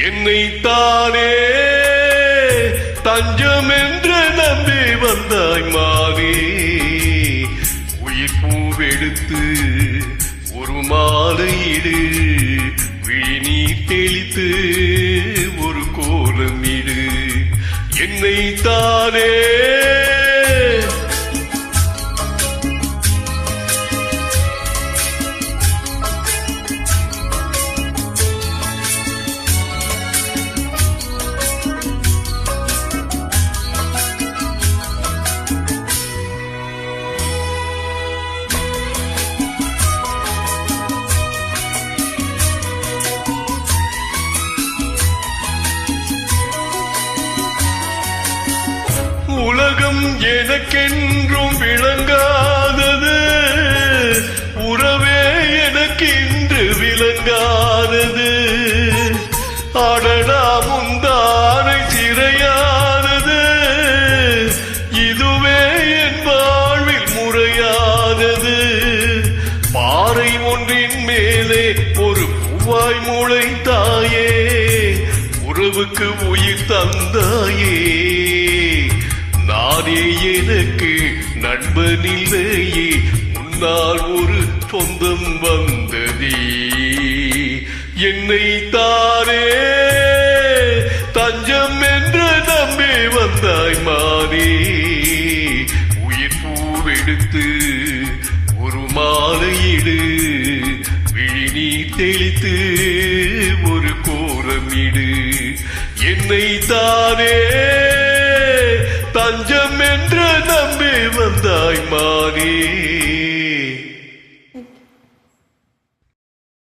என்னைத்தானே தஞ்சம் என்று நம்பி வந்தாய் மாறே. உயிர் பூவெடுத்து ஒரு மாலையிடு, விழிநீர் தெளித்து ஒரு கோலமிடு. என்னைத்தானே உலகம் எனக்கென்றும் விளங்காதது, உறவே எனக்கென்று விளங்காதது. அடடா முந்தானை சிறையானது, இதுவே என் வாழ்வில் முறையானது. பாறை ஒன்றின் மேலே ஒரு பூவாய் முளைத்தாயே, உறவுக்கு உயிர் தந்தாயே. நானே எனக்கு நண்பனில்லையே, முன்னால் ஒரு சொந்தம் வந்ததே. என்னைத்தானே தஞ்சம் என்று நம்பி வந்தாய் மாறே. உயிர் பூவெடுத்து ஒரு மாலையிடு, விழிநீர் தெளித்து ஒரு கோலமிடு. என்னைத்தானே தஞ்சம் என்று நம்பி வந்தாய் மாறே.